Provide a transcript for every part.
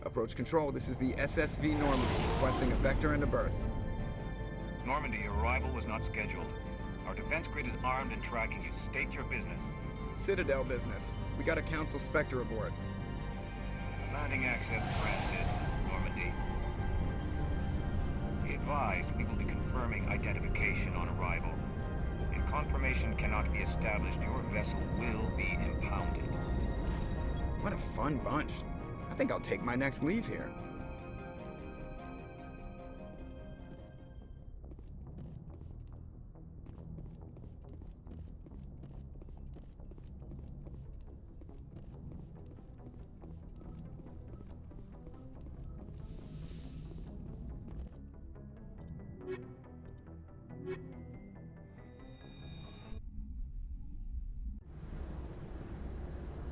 Approach control, this is the SSV Normandy, requesting a vector and a berth. Normandy, your arrival was not scheduled. Our defense grid is armed and tracking you. State your business. Citadel business. We got a Council Spectre aboard. Landing access granted, Normandy. Be advised, we will be confirming identification on arrival. If confirmation cannot be established, your vessel will be impounded. What a fun bunch. I think I'll take my next leave here.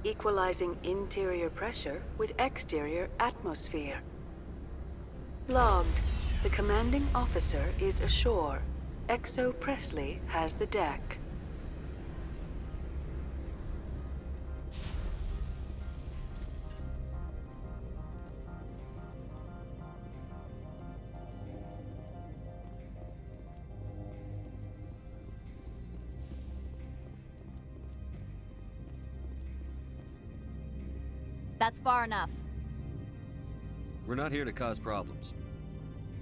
Equalizing interior pressure with exterior atmosphere. Logged. The commanding officer is ashore. Exo Presley has the deck. That's far enough. We're not here to cause problems.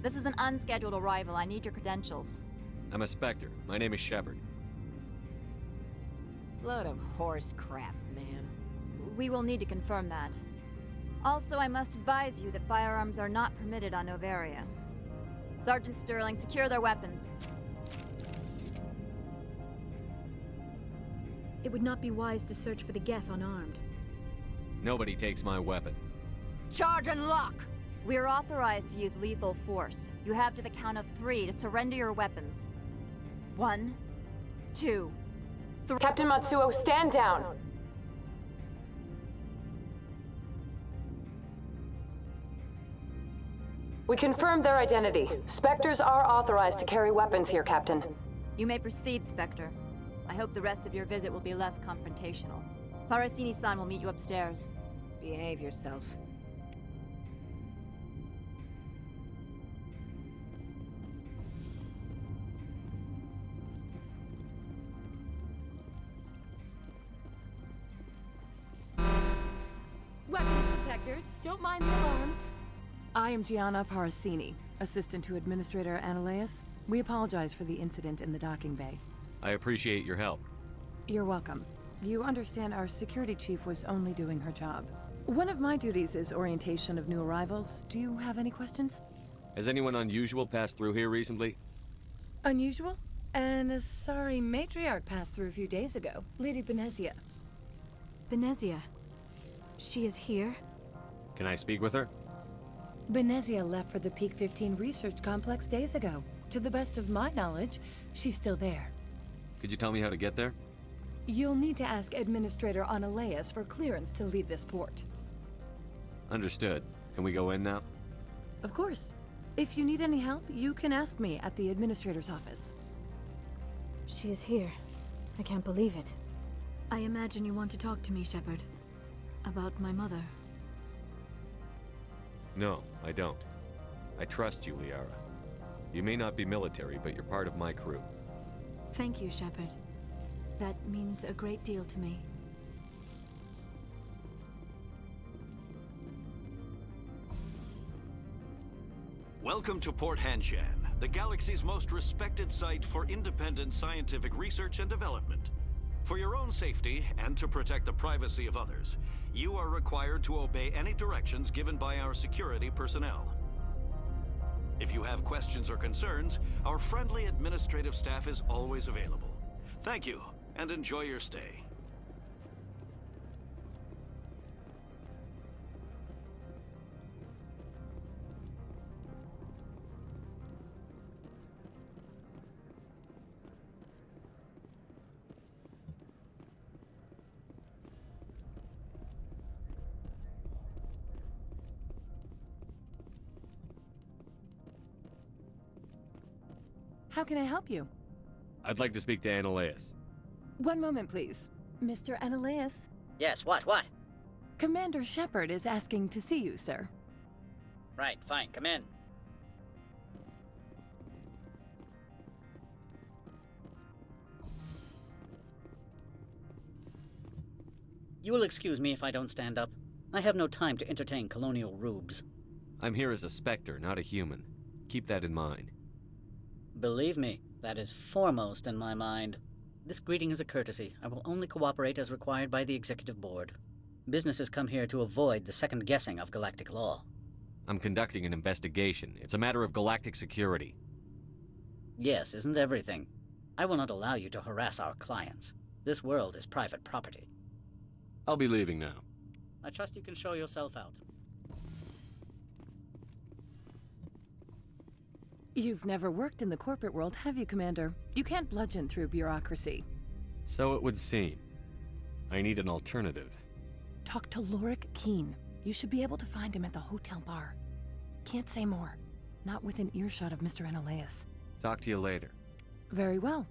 This is an unscheduled arrival. I need your credentials. I'm a Spectre. My name is Shepard. Load of horse crap, man. We will need to confirm that. Also, I must advise you that firearms are not permitted on Noveria. Sergeant Sterling, secure their weapons. It would not be wise to search for the Geth unarmed. Nobody takes my weapon. Charge and lock! We are authorized to use lethal force. You have to the count of 3 to surrender your weapons. 1, 2, 3. Captain Matsuo, stand down! We confirmed their identity. Spectres are authorized to carry weapons here, Captain. You may proceed, Spectre. I hope the rest of your visit will be less confrontational. Parasini-san will meet you upstairs. Behave yourself. Weapons detectors, don't mind the alarms. I am Gianna Parasini, assistant to Administrator Analeas. We apologize for the incident in the docking bay. I appreciate your help. You're welcome. You understand our security chief was only doing her job. One of my duties is orientation of new arrivals. Do you have any questions? Has anyone unusual passed through here recently? Unusual? And a sorry matriarch passed through a few days ago. Lady Benezia. Benezia. She is here? Can I speak with her? Benezia left for the Peak 15 research complex days ago. To the best of my knowledge, she's still there. Could you tell me how to get there? You'll need to ask Administrator Analeas for clearance to leave this port. Understood. Can we go in now? Of course. If you need any help, you can ask me at the Administrator's office. She is here. I can't believe it. I imagine you want to talk to me, Shepard. About my mother. No, I don't. I trust you, Liara. You may not be military, but you're part of my crew. Thank you, Shepard. That means a great deal to me. Welcome to Port Hanshan, the galaxy's most respected site for independent scientific research and development. For your own safety, and to protect the privacy of others, you are required to obey any directions given by our security personnel. If you have questions or concerns, our friendly administrative staff is always available. Thank you, and enjoy your stay. How can I help you? I'd like to speak to Annaleus. One moment, please. Mr. Annaleus? Yes, what? Commander Shepard is asking to see you, sir. Right, fine, come in. You will excuse me if I don't stand up. I have no time to entertain colonial rubes. I'm here as a Spectre, not a human. Keep that in mind. Believe me, that is foremost in my mind. This greeting is a courtesy. I will only cooperate as required by the Executive Board. Businesses come here to avoid the second guessing of galactic law. I'm conducting an investigation. It's a matter of galactic security. Yes, isn't everything? I will not allow you to harass our clients. This world is private property. I'll be leaving now. I trust you can show yourself out. You've never worked in the corporate world, have you, Commander? You can't bludgeon through bureaucracy. So it would seem. I need an alternative. Talk to Lorik Keen. You should be able to find him at the hotel bar. Can't say more. Not within earshot of Mr. Annaleus. Talk to you later. Very well.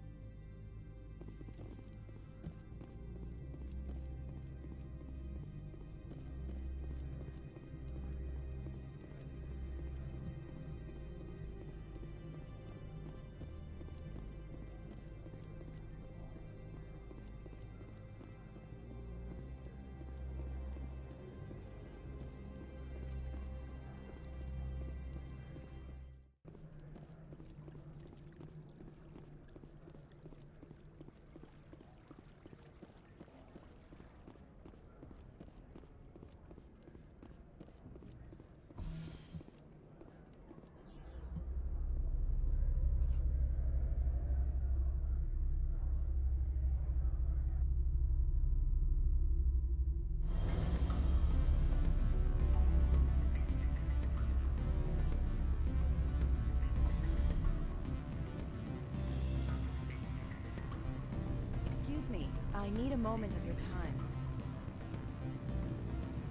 Excuse me, I need a moment of your time.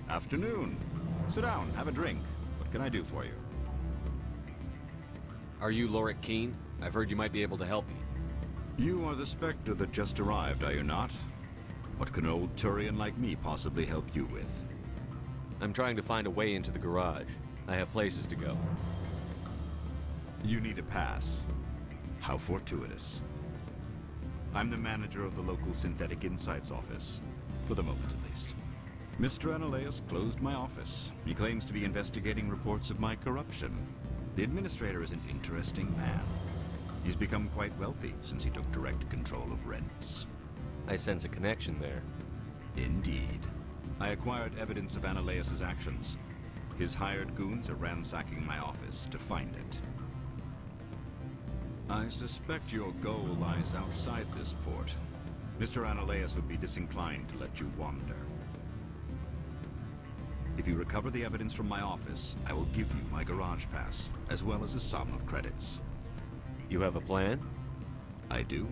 Afternoon. Sit down, have a drink. What can I do for you? Are you Lorik Keen? I've heard you might be able to help me. You are the Spectre that just arrived, are you not? What can an old Turian like me possibly help you with? I'm trying to find a way into the garage. I have places to go. You need a pass. How fortuitous. I'm the manager of the local Synthetic Insights office. For the moment, at least. Mr. Annaleus closed my office. He claims to be investigating reports of my corruption. The administrator is an interesting man. He's become quite wealthy since he took direct control of rents. I sense a connection there. Indeed. I acquired evidence of Annaleus' actions. His hired goons are ransacking my office to find it. I suspect your goal lies outside this port. Mr. Annaleus would be disinclined to let you wander. If you recover the evidence from my office, I will give you my garage pass, as well as a sum of credits. You have a plan? I do.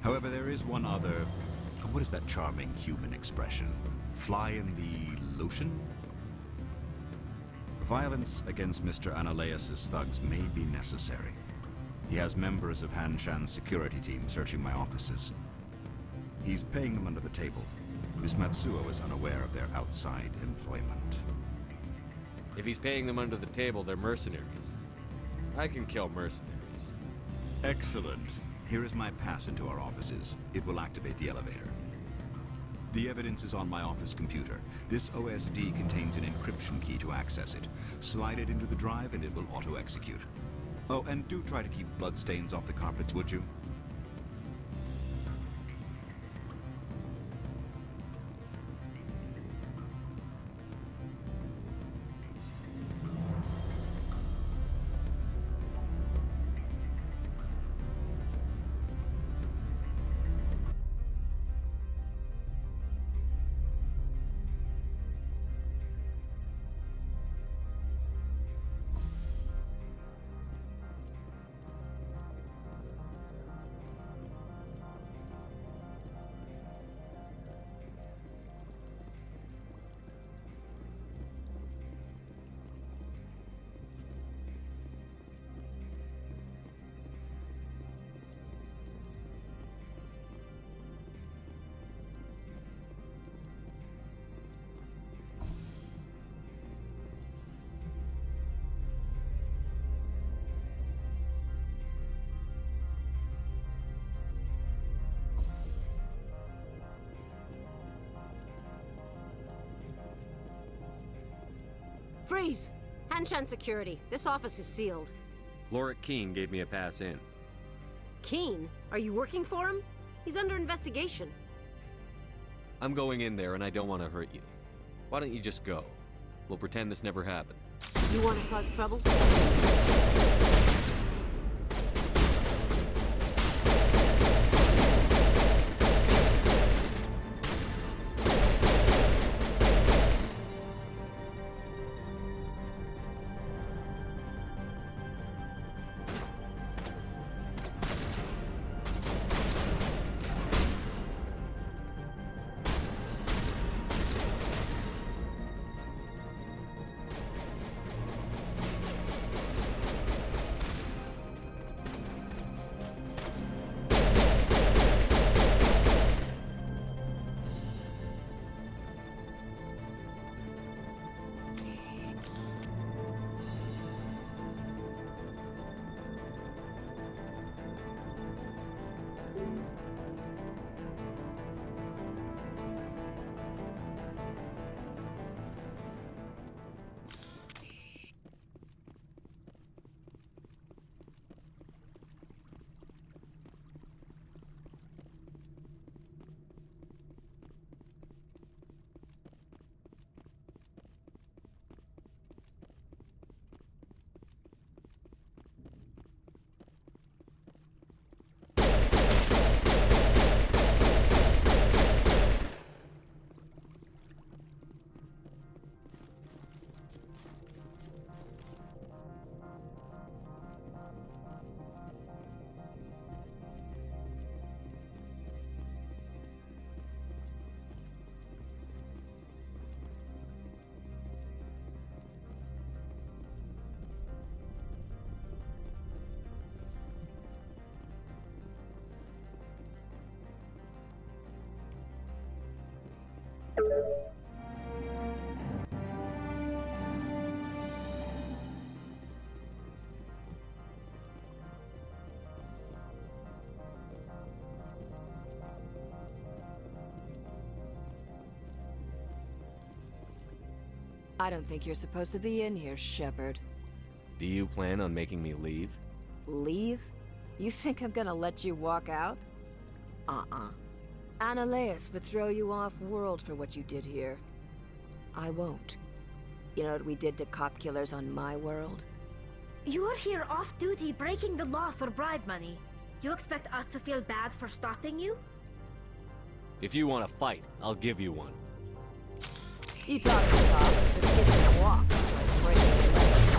However, there is one other... What is that charming human expression? Fly in the lotion? Violence against Mr. Annaleus' thugs may be necessary. He has members of Han Shan's security team searching my offices. He's paying them under the table. Miss Matsuo is unaware of their outside employment. If he's paying them under the table, they're mercenaries. I can kill mercenaries. Excellent. Here is my pass into our offices. It will activate the elevator. The evidence is on my office computer. This OSD contains an encryption key to access it. Slide it into the drive and it will auto-execute. Oh, and do try to keep bloodstains off the carpets, would you? Freeze! Hanshan security. This office is sealed. Lorik Keene gave me a pass in. Keene? Are you working for him? He's under investigation. I'm going in there and I don't want to hurt you. Why don't you just go? We'll pretend this never happened. You want to cause trouble? I don't think you're supposed to be in here, Shepard. Do you plan on making me leave? Leave? You think I'm gonna let you walk out? Annaleus would throw you off-world for what you did here. I won't. You know what we did to cop killers on my world? You're here off-duty breaking the law for bribe money. You expect us to feel bad for stopping you? If you want to fight, I'll give you one. You talk the talk, but see if you can walk. Like breaking your legs.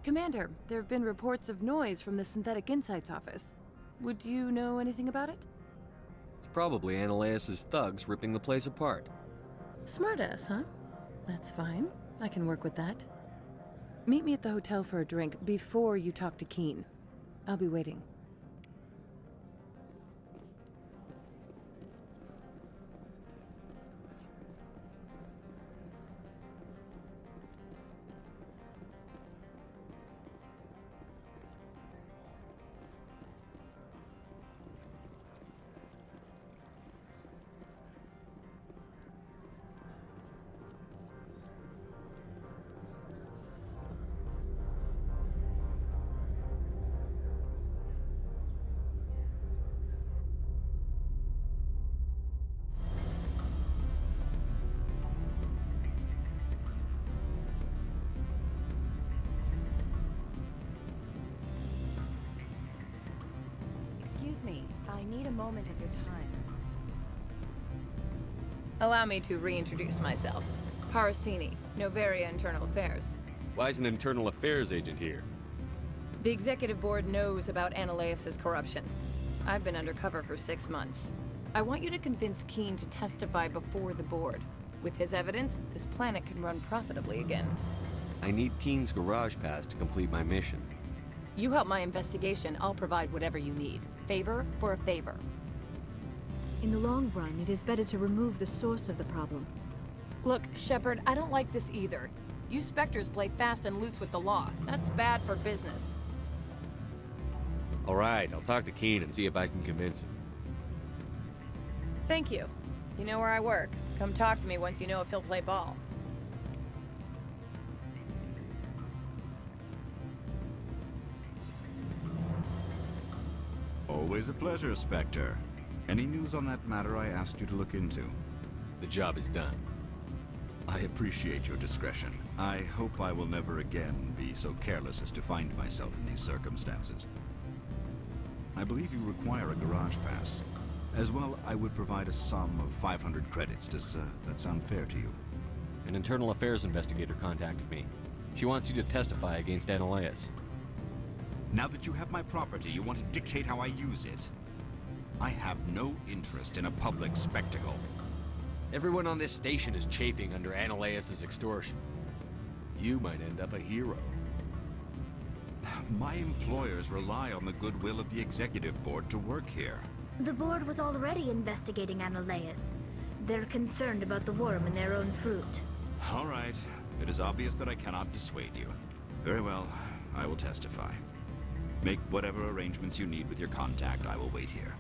Commander, there have been reports of noise from the Synthetic Insights office. Would you know anything about it? It's probably Annaleus' thugs ripping the place apart. Smartass, huh? That's fine. I can work with that. Meet me at the hotel for a drink before you talk to Keene. I'll be waiting. I need a moment of your time. Allow me to reintroduce myself. Parasini, Noveria Internal Affairs. Why is an internal affairs agent here? The executive board knows about Ananias' corruption. I've been undercover for 6 months. I want you to convince Keen to testify before the board. With his evidence, this planet can run profitably again. I need Keen's garage pass to complete my mission. You help my investigation, I'll provide whatever you need. Favor for a favor. In the long run, it is better to remove the source of the problem. Look, Shepard, I don't like this either. You Spectres play fast and loose with the law. That's bad for business. All right, I'll talk to Keen and see if I can convince him. Thank you. You know where I work. Come talk to me once you know if he'll play ball. Always a pleasure, Spectre. Any news on that matter I asked you to look into? The job is done. I appreciate your discretion. I hope I will never again be so careless as to find myself in these circumstances. I believe you require a garage pass. As well, I would provide a sum of 500 credits. Does that sound fair to you? An internal affairs investigator contacted me. She wants you to testify against Ananias. Now that you have my property, you want to dictate how I use it? I have no interest in a public spectacle. Everyone on this station is chafing under Ananias' extortion. You might end up a hero. My employers rely on the goodwill of the executive board to work here. The board was already investigating Ananias. They're concerned about the worm in their own fruit. All right. It is obvious that I cannot dissuade you. Very well. I will testify. Make whatever arrangements you need with your contact. I will wait here.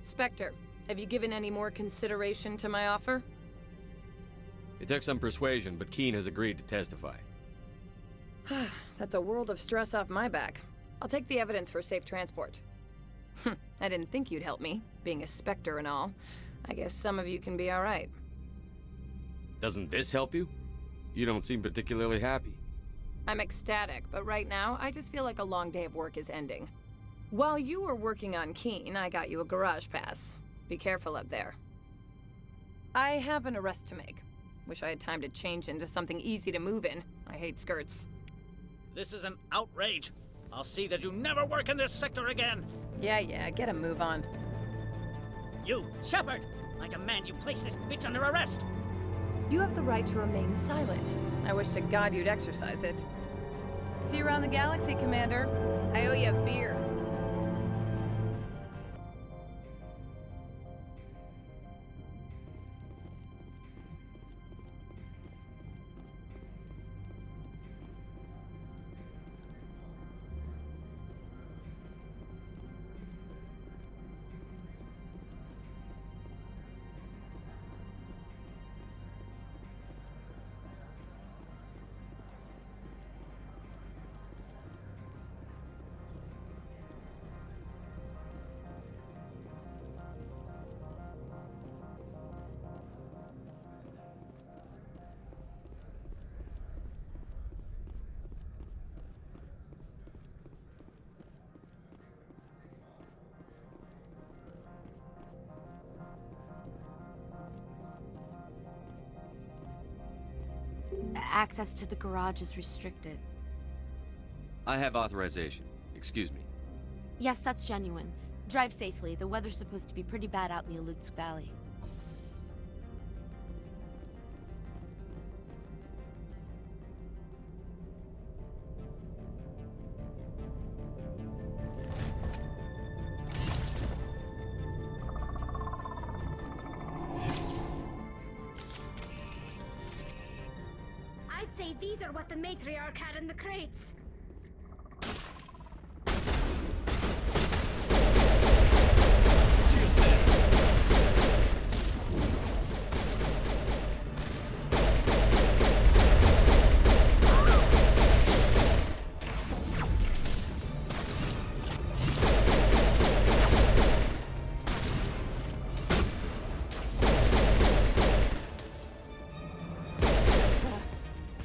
Spectre, have you given any more consideration to my offer? It took some persuasion, but Keen has agreed to testify. That's a world of stress off my back. I'll take the evidence for safe transport. I didn't think you'd help me, being a Spectre and all. I guess some of you can be alright. Doesn't this help you? You don't seem particularly happy. I'm ecstatic, but right now, I just feel like a long day of work is ending. While you were working on Keen, I got you a garage pass. Be careful up there. I have an arrest to make. Wish I had time to change into something easy to move in. I hate skirts. This is an outrage. I'll see that you never work in this sector again. Yeah, get a move on. You, Shepard! I demand you place this bitch under arrest! You have the right to remain silent. I wish to God you'd exercise it. See you around the galaxy, Commander. I owe you a beer. Access to the garage is restricted. I have authorization. Excuse me. Yes, that's genuine. Drive safely. The weather's supposed to be pretty bad out in the Alutsk Valley. I'd say these are what the matriarch had in the crates.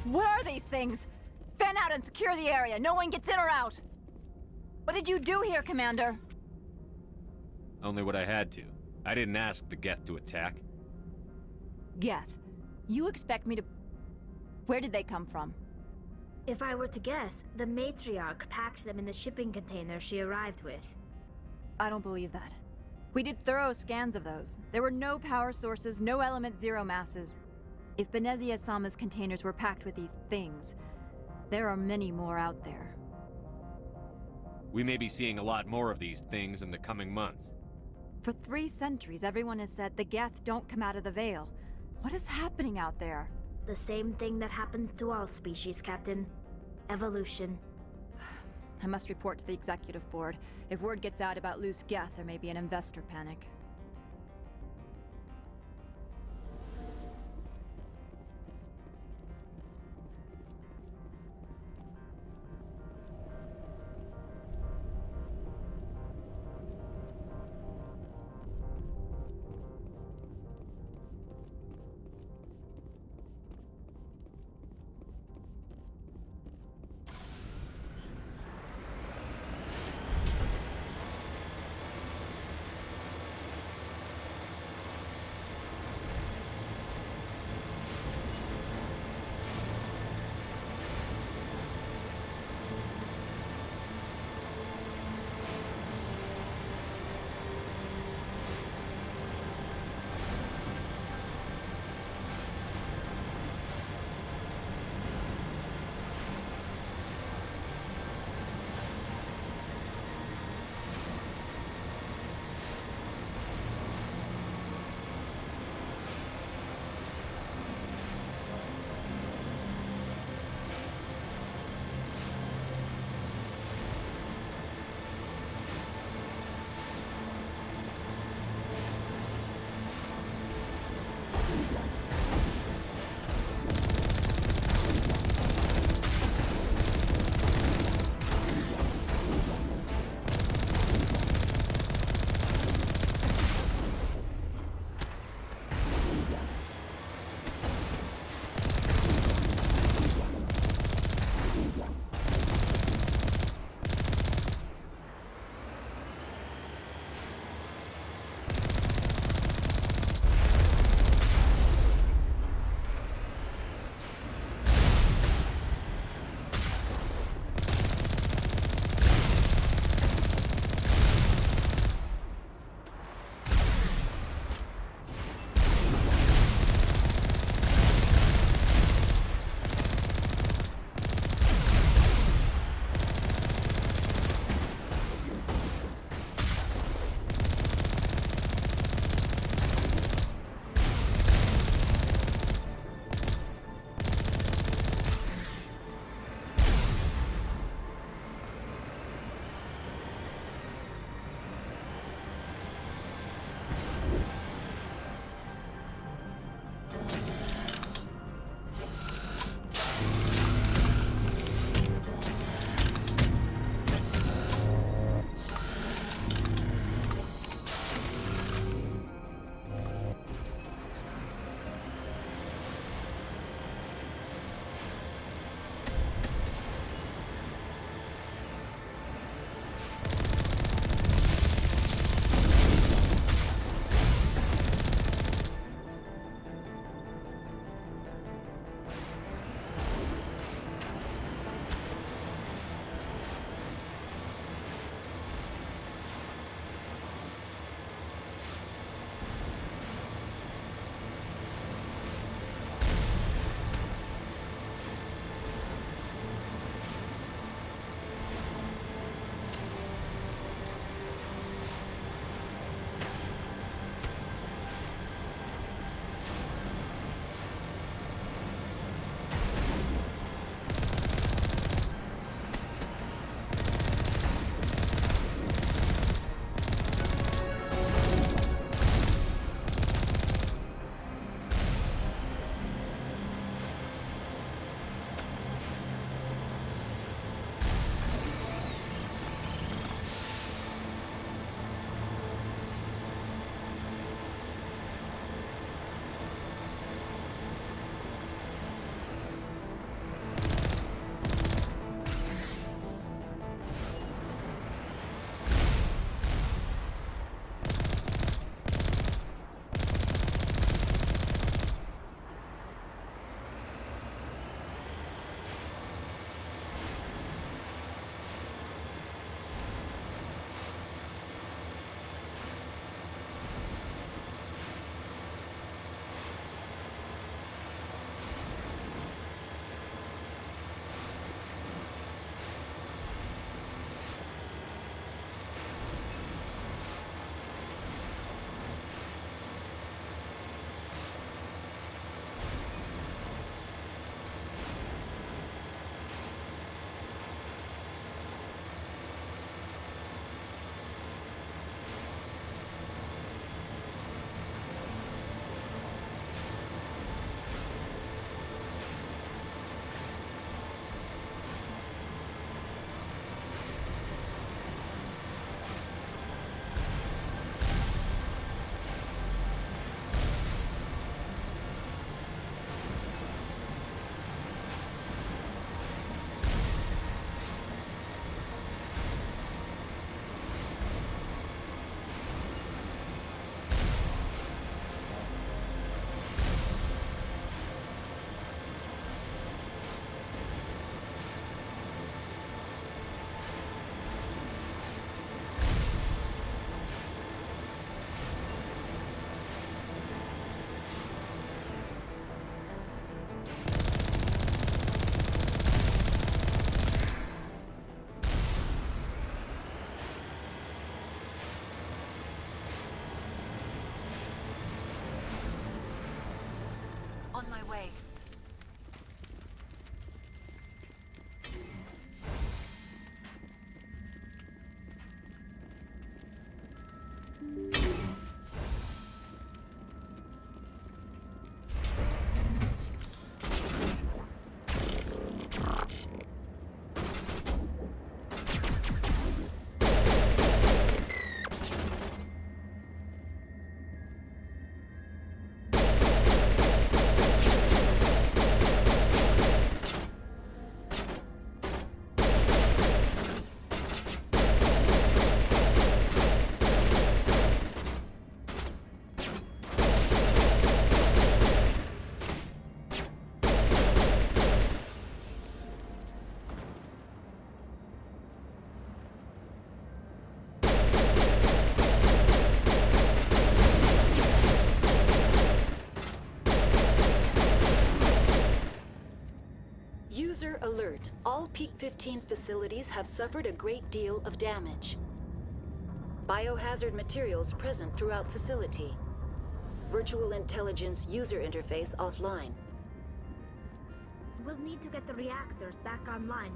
What are these things? Fan out and secure the area. No one gets in or out. What did you do here, Commander? Only what I had to. I didn't ask the Geth to attack. Geth, you expect me to... Where did they come from? If I were to guess, the matriarch packed them in the shipping container she arrived with. I don't believe that. We did thorough scans of those. There were no power sources, no element zero masses. If Benezia Sama's containers were packed with these things, there are many more out there. We may be seeing a lot more of these things in the coming months. For 3 centuries, everyone has said the Geth don't come out of the Veil. What is happening out there? The same thing that happens to all species, Captain. Evolution. I must report to the Executive Board. If word gets out about loose Geth, there may be an investor panic. my way. User alert. All Peak 15 facilities have suffered a great deal of damage. Biohazard materials present throughout facility. Virtual intelligence user interface offline. We'll need to get the reactors back online.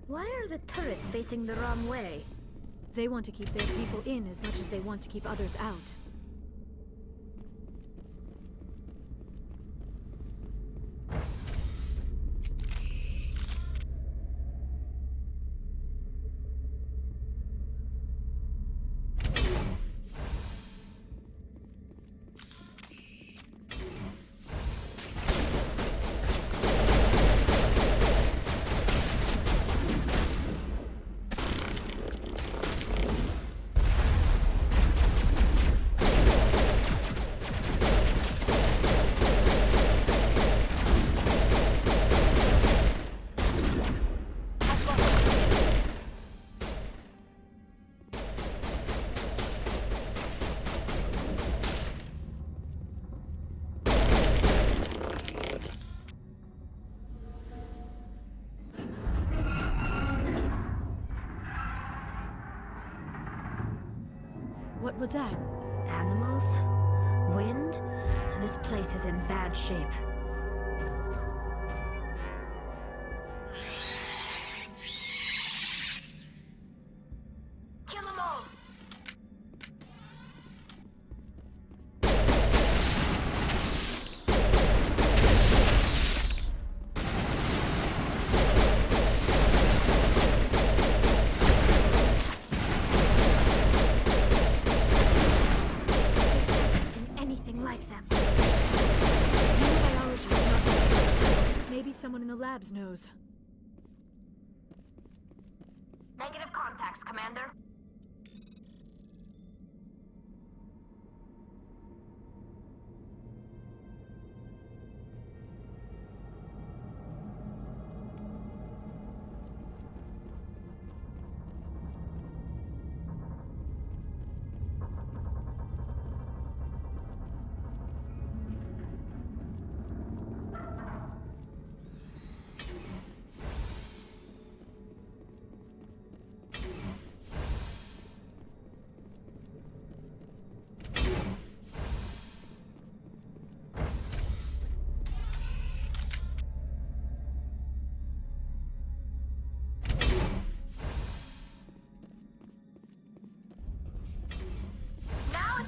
Why are the turrets facing the wrong way? They want to keep their people in as much as they want to keep others out. What was that? Animals? Wind? This place is in bad shape. Kill them all! Someone in the labs knows. Negative contacts, Commander.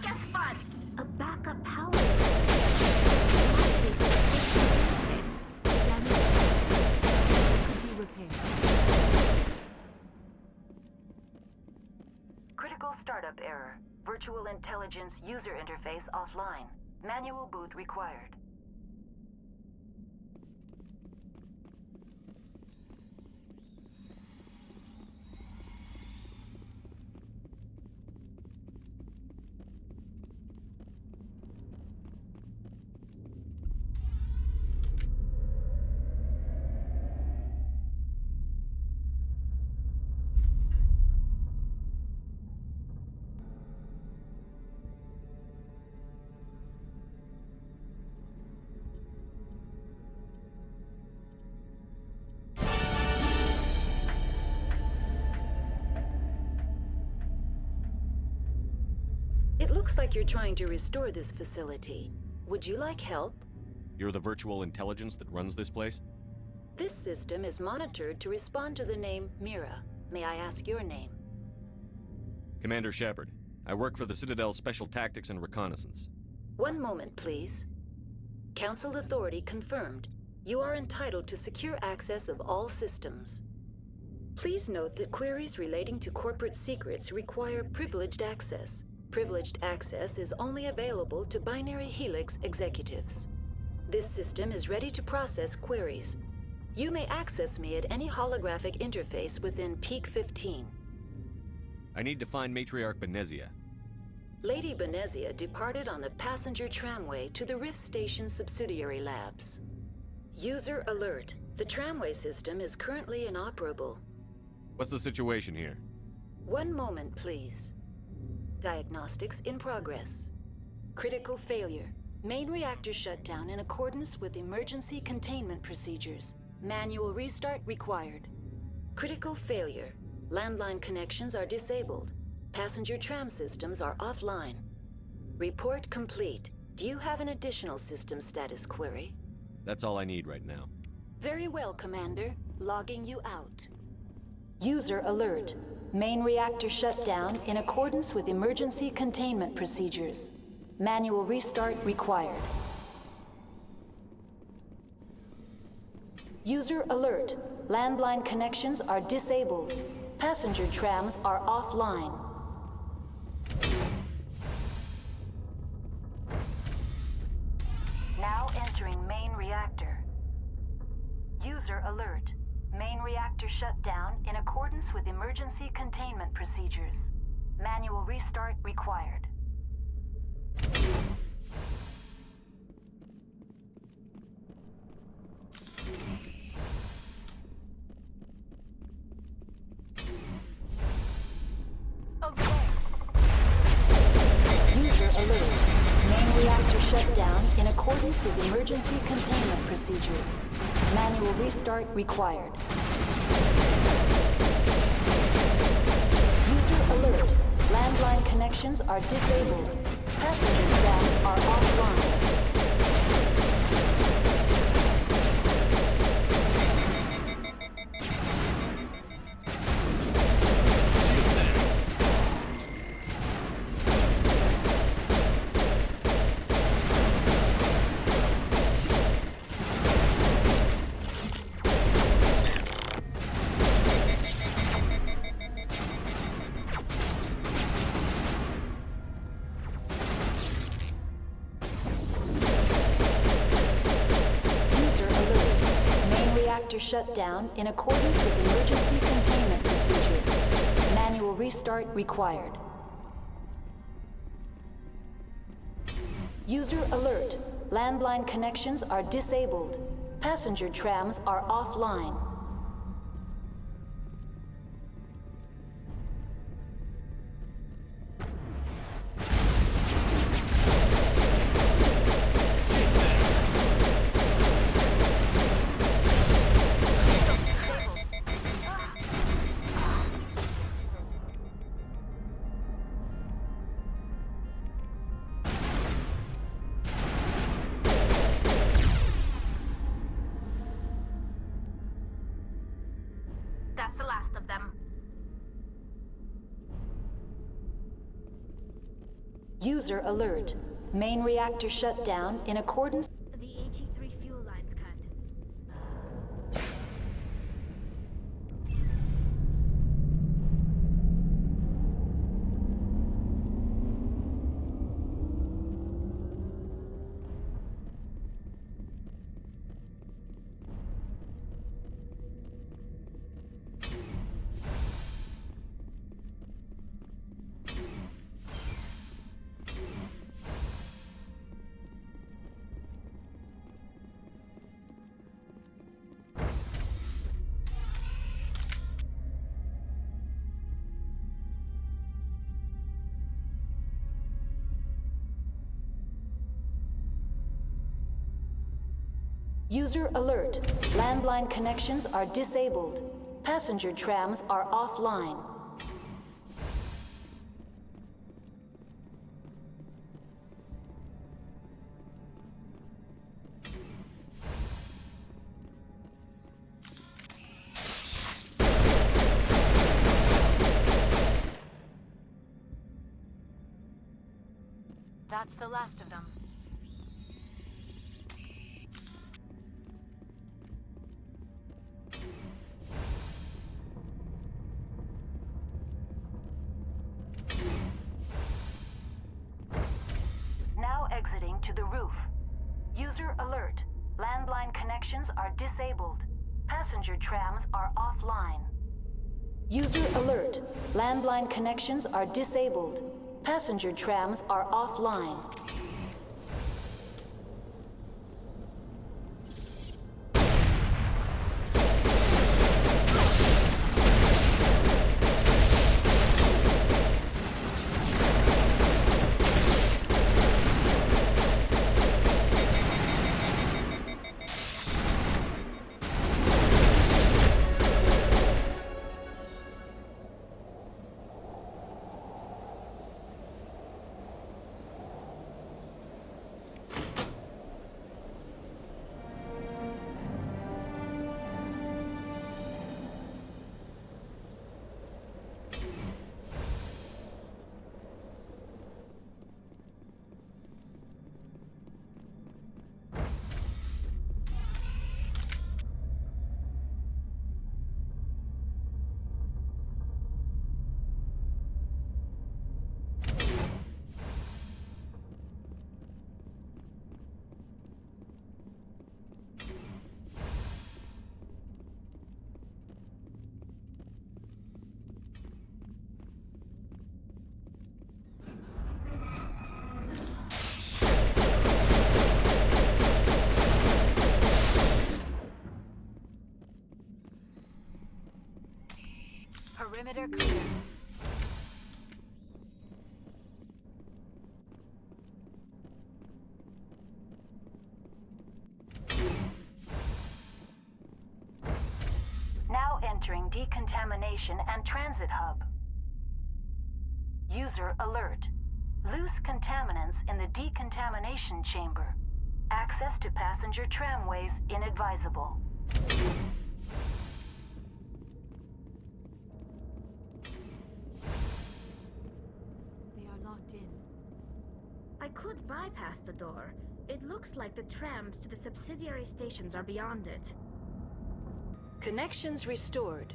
Gets fun. A backup power. Could be repaired. Critical startup error. Virtual intelligence user interface offline. Manual boot required. It looks like you're trying to restore this facility. Would you like help? You're the virtual intelligence that runs this place? This system is monitored to respond to the name Mira. May I ask your name? Commander Shepard. I work for the Citadel's Special Tactics and Reconnaissance. One moment, please. Council authority confirmed. You are entitled to secure access of all systems. Please note that queries relating to corporate secrets require privileged access. Privileged access is only available to Binary Helix executives. This system is ready to process queries. You may access me at any holographic interface within Peak 15. I need to find Matriarch Benezia. Lady Benezia departed on the passenger tramway to the Rift Station subsidiary labs. User alert. The tramway system is currently inoperable. What's the situation here? One moment, please. Diagnostics in progress. Critical failure. Main reactor shut down in accordance with emergency containment procedures. Manual restart required. Critical failure. Landline connections are disabled. Passenger tram systems are offline. Report complete. Do you have an additional system status query? That's all I need right now. Very well, Commander. Logging you out. User alert. Main reactor shut down in accordance with emergency containment procedures. Manual restart required. User alert. Landline connections are disabled. Passenger trams are offline. Now entering main reactor. User alert. Main reactor shut down in accordance with emergency containment procedures. Manual restart required. User alert. Main reactor shut down in accordance with emergency containment procedures. Manual restart required. User alert. Landline connections are disabled. Passenger trams are offline. Shut down in accordance with emergency containment procedures. Manual restart required. User alert. Landline connections are disabled. Passenger trams are offline. That's the last of them. User alert. Main reactor shut down in accordance. The HE3 fuel lines cut. User alert. Landline connections are disabled. Passenger trams are offline. That's the last of them. Now exiting to the roof. User alert. Landline connections are disabled. Passenger trams are offline. User alert. Landline connections are disabled. Passenger trams are offline. Perimeter clear. Now entering decontamination and transit hub. User alert. Loose contaminants in the decontamination chamber. Access to passenger tramways inadvisable. They are locked in. I could bypass the door. It looks like the trams to the subsidiary stations are beyond it. Connections restored.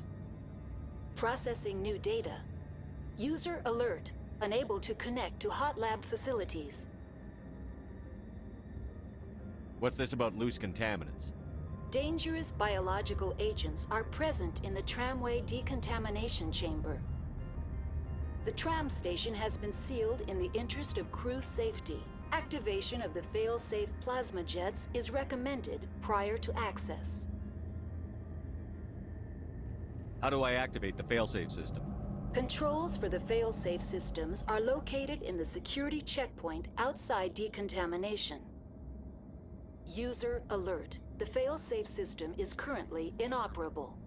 Processing new data. User alert. Unable to connect to hot lab facilities. What's this about loose contaminants? Dangerous biological agents are present in the tramway decontamination chamber. The tram station has been sealed in the interest of crew safety. Activation of the fail-safe plasma jets is recommended prior to access. How do I activate the failsafe system? Controls for the fail-safe systems are located in the security checkpoint outside decontamination. User alert. The fail-safe system is currently inoperable.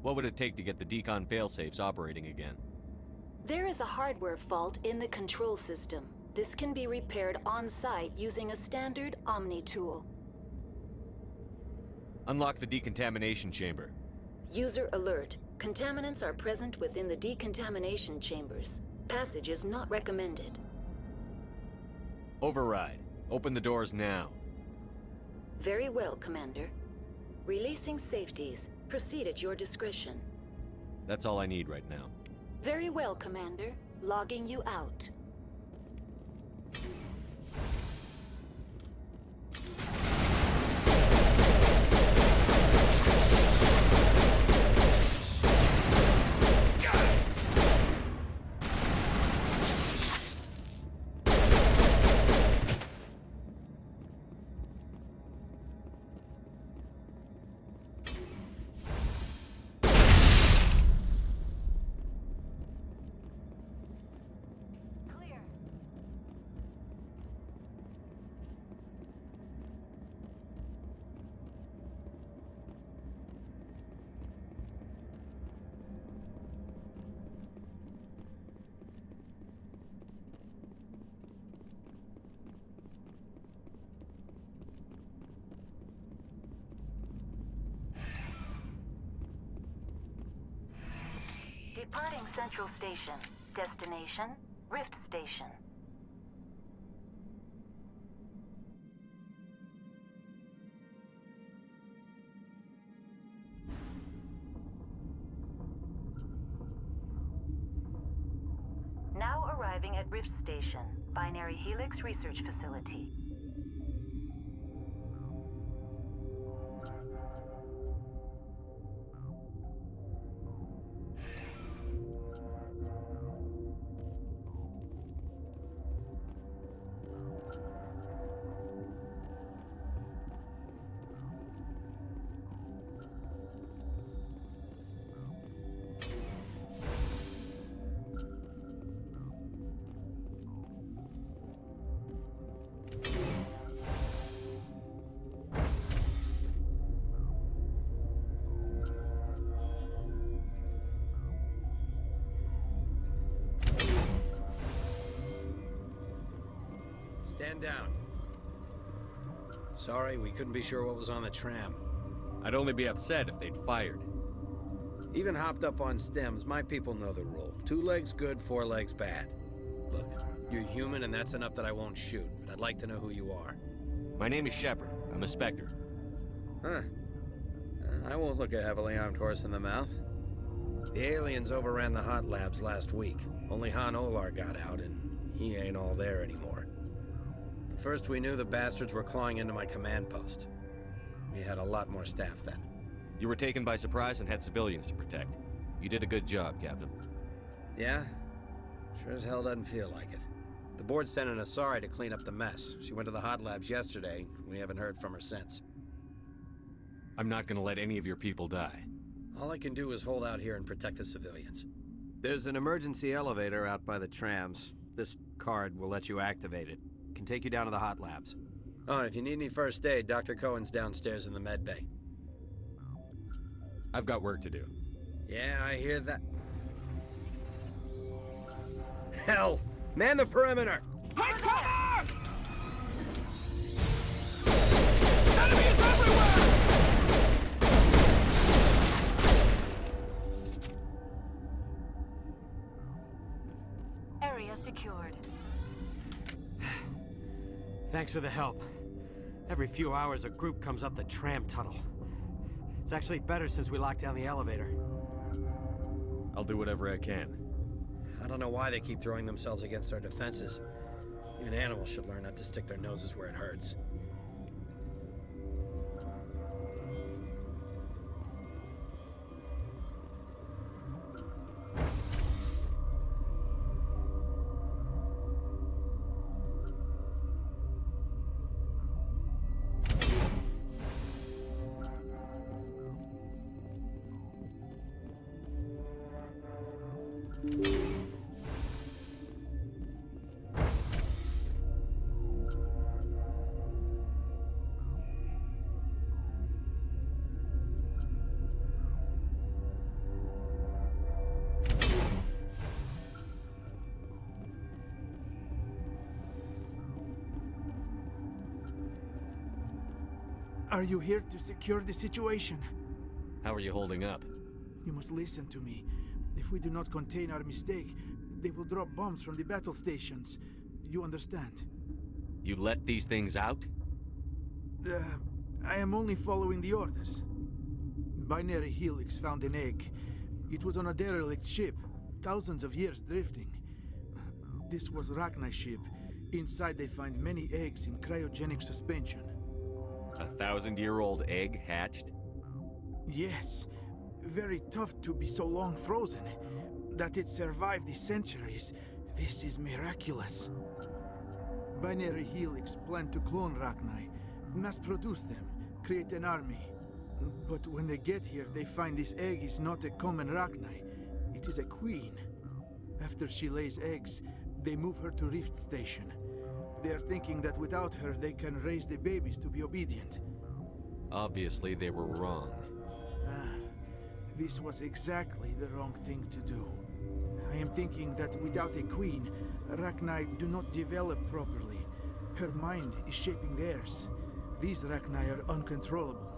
What would it take to get the decon failsafes operating again? There is a hardware fault in the control system. This can be repaired on-site using a standard Omni tool. Unlock the decontamination chamber. User alert. Contaminants are present within the decontamination chambers. Passage is not recommended. Override. Open the doors now. Very well, Commander. Releasing safeties. Proceed at your discretion. That's all I need right now. Very well, Commander. Logging you out. Departing Central Station. Destination, Rift Station. arriving at Rift Station, Binary Helix Research Facility. Stand down. Sorry, we couldn't be sure what was on the tram. I'd only be upset if they'd fired. Even hopped up on stems, my people know the rule. 2 legs good, 4 legs bad. Look, you're human and that's enough that I won't shoot, but I'd like to know who you are. My name is Shepard. I'm a Spectre. Huh. I won't look a heavily armed horse in the mouth. The aliens overran the hot labs last week. Only Han Olar got out, and he ain't all there anymore. The first we knew, the bastards were clawing into my command post. We had a lot more staff then. You were taken by surprise and had civilians to protect. You did a good job, Captain. Yeah? Sure as hell doesn't feel like it. The board sent an Asari to clean up the mess. She went to the hot labs yesterday. We haven't heard from her since. I'm not gonna let any of your people die. All I can do is hold out here and protect the civilians. There's an emergency elevator out by the trams. This card will let you activate it. Can take you down to the hot labs. Oh, and if you need any first aid, Dr. Cohen's downstairs in the med bay. I've got work to do. Yeah, I hear that. Hell! Man the perimeter! Take cover! Enemies everywhere! Area secured. Thanks for the help. Every few hours, a group comes up the tram tunnel. It's actually better since we locked down the elevator. I'll do whatever I can. I don't know why they keep throwing themselves against our defenses. Even animals should learn not to stick their noses where it hurts. Are you here to secure the situation? How are you holding up? You must listen to me. If we do not contain our mistake, they will drop bombs from the battle stations. You understand? You let these things out? I am only following the orders. Binary Helix found an egg. It was on a derelict ship, thousands of years drifting. This was Rachni's ship. Inside they find many eggs in cryogenic suspension. A 1,000-year-old egg hatched? Yes. Very tough to be so long frozen. That it survived the centuries. This is miraculous. Binary Helix planned to clone Rachni, mass-produce them, create an army. But when they get here, they find this egg is not a common Rachni. It is a queen. After she lays eggs, they move her to Rift Station. They are thinking that without her, they can raise the babies to be obedient. Obviously, they were wrong. This was exactly the wrong thing to do. I am thinking that without a queen, Rachni do not develop properly. Her mind is shaping theirs. These Rachni are uncontrollable.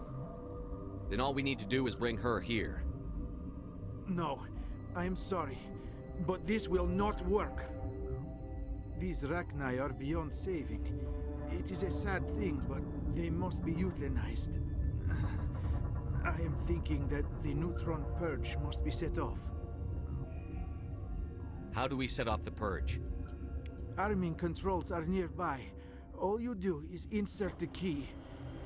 Then all we need to do is bring her here. No, I am sorry, but this will not work. These Rachni are beyond saving. It is a sad thing, but they must be euthanized. I am thinking that the neutron purge must be set off. How do we set off the purge? Arming controls are nearby. All you do is insert the key.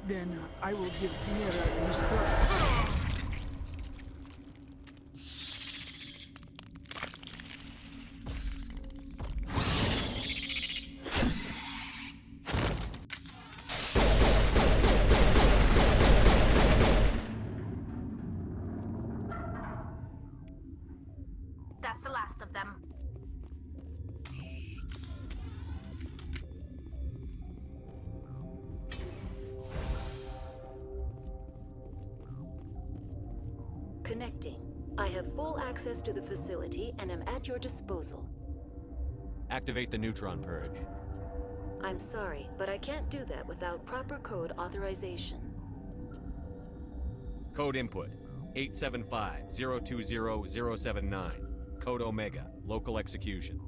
Then I will give Chimera instructions. That's the last of them. Connecting. I have full access to the facility and am at your disposal. Activate the neutron purge. I'm sorry, but I can't do that without proper code authorization. Code input 875-020-079. Code Omega. Local execution.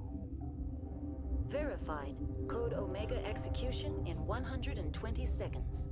Verified. Code Omega execution in 120 seconds.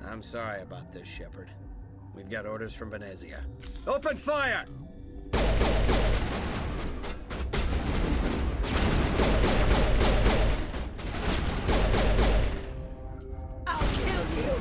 I'm sorry about this, Shepard. We've got orders from Venezia. Open fire! I'll kill you!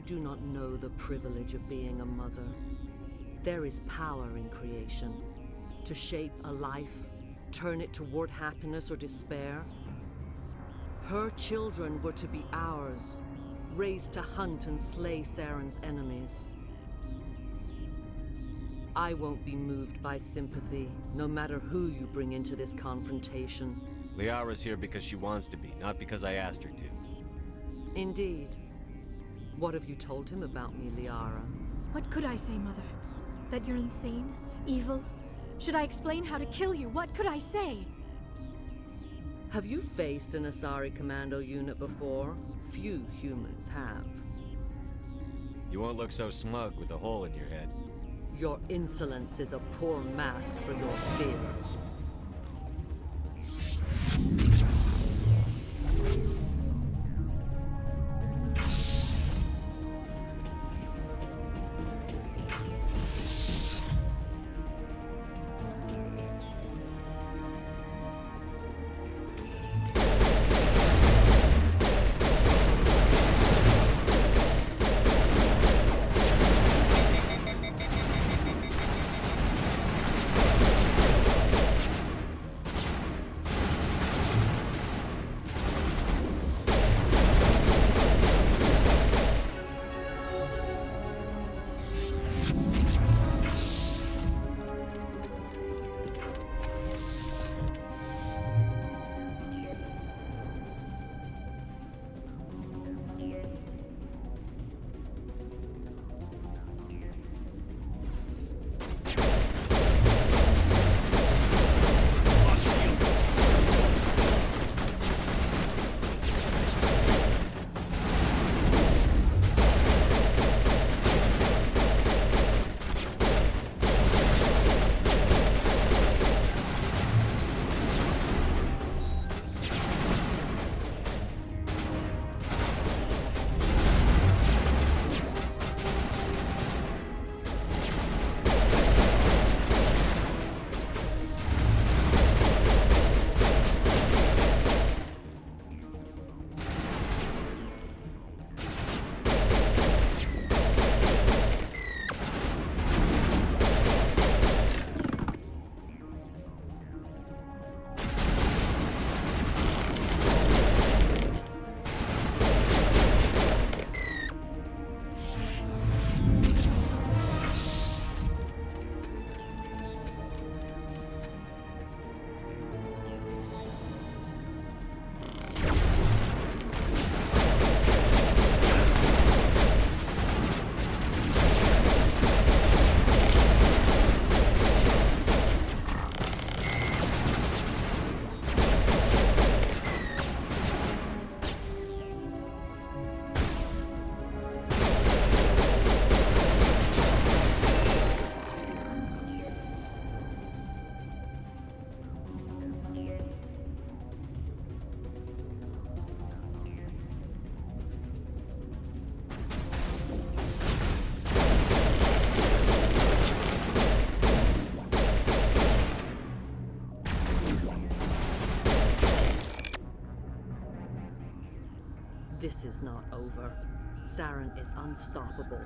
do not know the privilege of being a mother. There is power in creation. To shape a life, turn it toward happiness or despair. Her children were to be ours, raised to hunt and slay Saren's enemies. I won't be moved by sympathy, no matter who you bring into this confrontation. Liara's here because she wants to be, not because I asked her to. Indeed. What have you told him about me, Liara? What could I say, Mother? That you're insane? Evil? Should I explain how to kill you? What could I say? Have you faced an Asari commando unit before? Few humans have. You won't look so smug with a hole in your head. Your insolence is a poor mask for your fear. This is not over. Saren is unstoppable.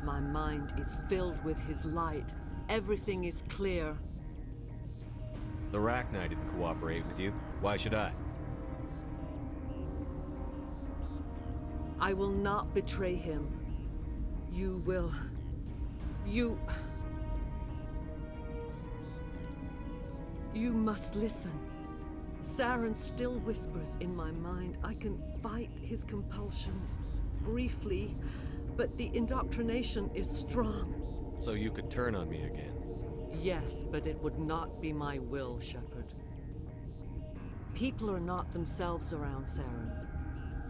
My mind is filled with his light. Everything is clear. The Rachni didn't cooperate with you. Why should I? I will not betray him. You will... You must listen. Saren still whispers in my mind. I can fight his compulsions, briefly, but the indoctrination is strong. So you could turn on me again? Yes, but it would not be my will, Shepard. People are not themselves around Saren.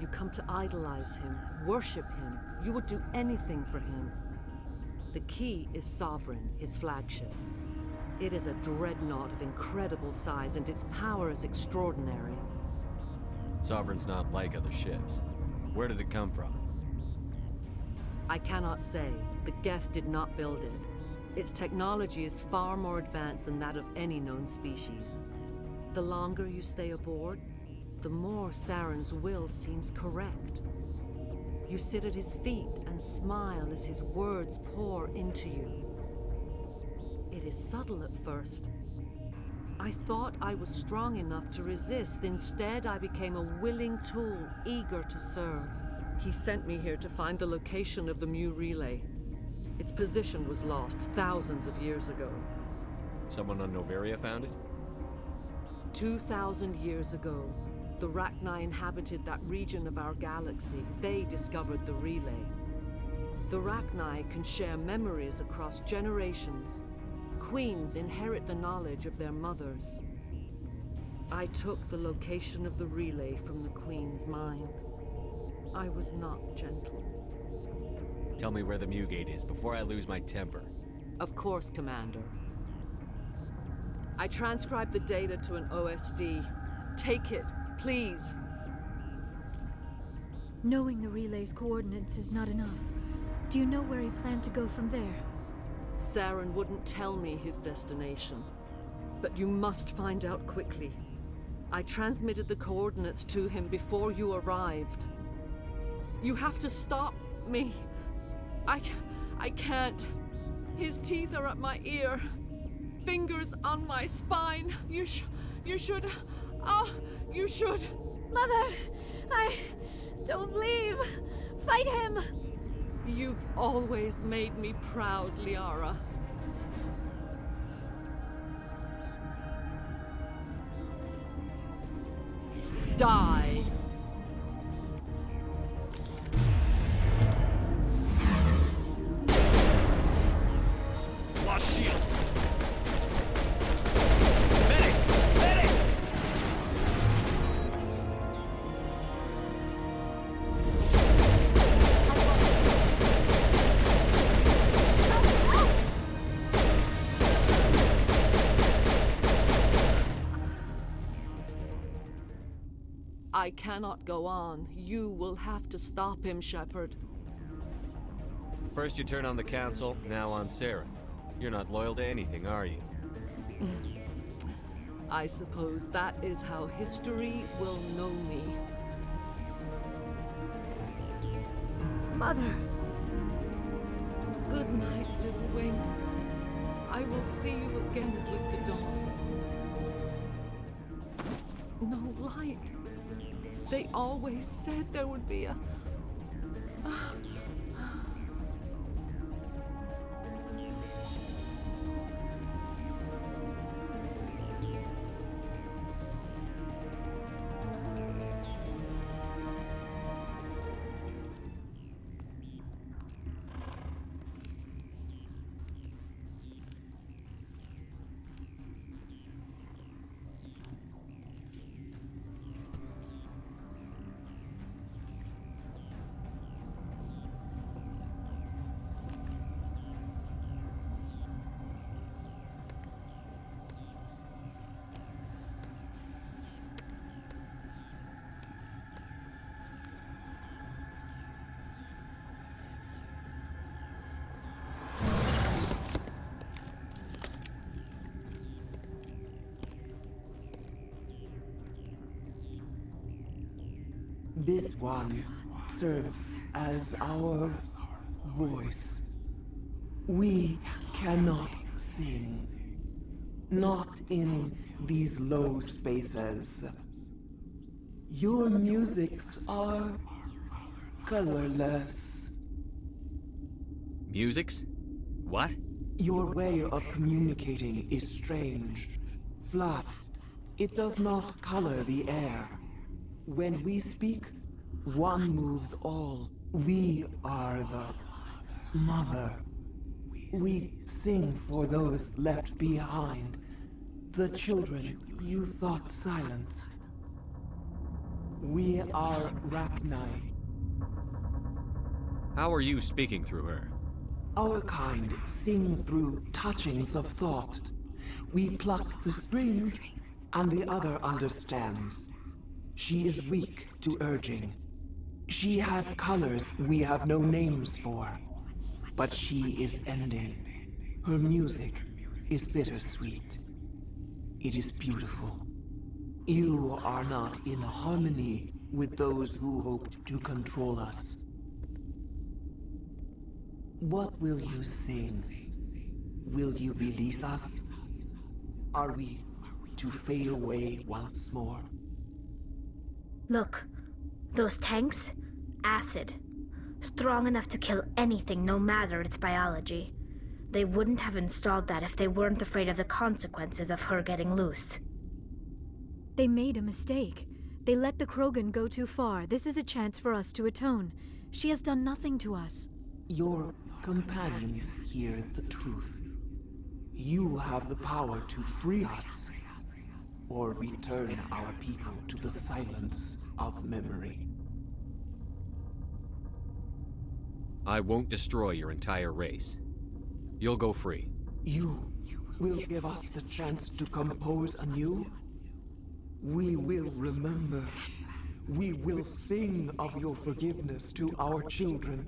You come to idolize him, worship him. You would do anything for him. The key is Sovereign, his flagship. It is a dreadnought of incredible size, and its power is extraordinary. Sovereign's not like other ships. Where did it come from? I cannot say. The Geth did not build it. Its technology is far more advanced than that of any known species. The longer you stay aboard, the more Saren's will seems correct. You sit at his feet and smile as his words pour into you. It is subtle at first. I thought I was strong enough to resist. Instead, I became a willing tool, eager to serve. He sent me here to find the location of the Mu relay. Its position was lost thousands of years ago. Someone on Noveria found it? 2,000 years ago, the Rachni inhabited that region of our galaxy. They discovered the relay. The Rachni can share memories across generations. Queens inherit the knowledge of their mothers. I took the location of the relay from the Queen's mind. I was not gentle. Tell me where the Mu gate is before I lose my temper. Of course, Commander. I transcribed the data to an OSD. Take it, please. Knowing the relay's coordinates is not enough. Do you know where he planned to go from there? Saren wouldn't tell me his destination. But you must find out quickly. I transmitted the coordinates to him before you arrived. You have to stop me. I can't. His teeth are at my ear. Fingers on my spine. You should. Oh, you should. Mother! Don't leave! Fight him! You've always made me proud, Liara. Die! Lost shields! Medic! Medic! I cannot go on. You will have to stop him, Shepard. First you turn on the Council, now on Saren. You're not loyal to anything, are you? I suppose that is how history will know me. Mother! Good night, little wing. I will see you again with the dawn. No light. They always said there would be a... This one serves as our voice. We cannot sing. Not in these low spaces. Your musics are colorless. Musics? What? Your way of communicating is strange. Flat. It does not color the air. When we speak, one moves all. We are the mother. We sing for those left behind. The children you thought silenced. We are Rachni. How are you speaking through her? Our kind sing through touchings of thought. We pluck the strings, and the other understands. She is weak to urging. She has colors we have no names for. But she is ending. Her music is bittersweet. It is beautiful. You are not in harmony with those who hoped to control us. What will you sing? Will you release us? Are we to fade away once more? Look, those tanks? Acid. Strong enough to kill anything, no matter its biology. They wouldn't have installed that if they weren't afraid of the consequences of her getting loose. They made a mistake. They let the Krogan go too far. This is a chance for us to atone. She has done nothing to us. Your companions hear the truth. You have the power to free us, or return our people to the silence of memory. I won't destroy your entire race. You'll go free. You will give us the chance to compose anew? We will remember. We will sing of your forgiveness to our children.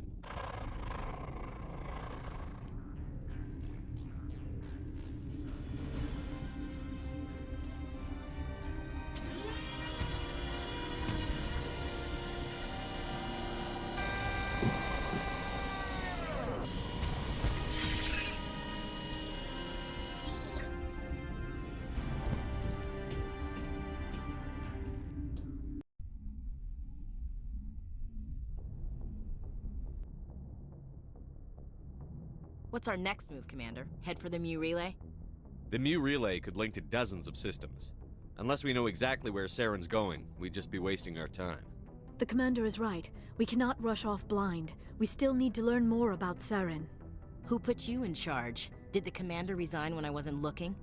What's our next move, Commander? Head for the Mu Relay? The Mu Relay could link to dozens of systems. Unless we know exactly where Saren's going, we'd just be wasting our time. The Commander is right. We cannot rush off blind. We still need to learn more about Saren. Who put you in charge? Did the Commander resign when I wasn't looking?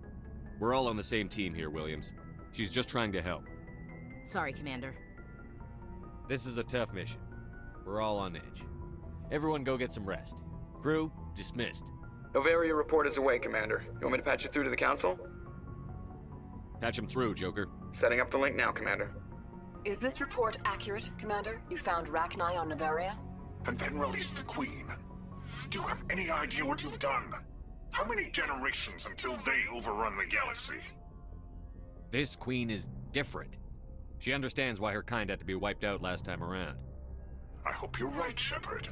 We're all on the same team here, Williams. She's just trying to help. Sorry, Commander. This is a tough mission. We're all on edge. Everyone go get some rest. Crew, dismissed. Noveria report is away, Commander. You want me to patch you through to the Council? Patch him through, Joker. Setting up the link now, Commander. Is this report accurate, Commander? You found Rachni on Noveria? And then released the Queen. Do you have any idea what you've done? How many generations until they overrun the galaxy? This Queen is different. She understands why her kind had to be wiped out last time around. I hope you're right, Shepard.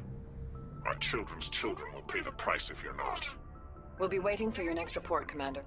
Our children's children will pay the price if you're not. We'll be waiting for your next report, Commander.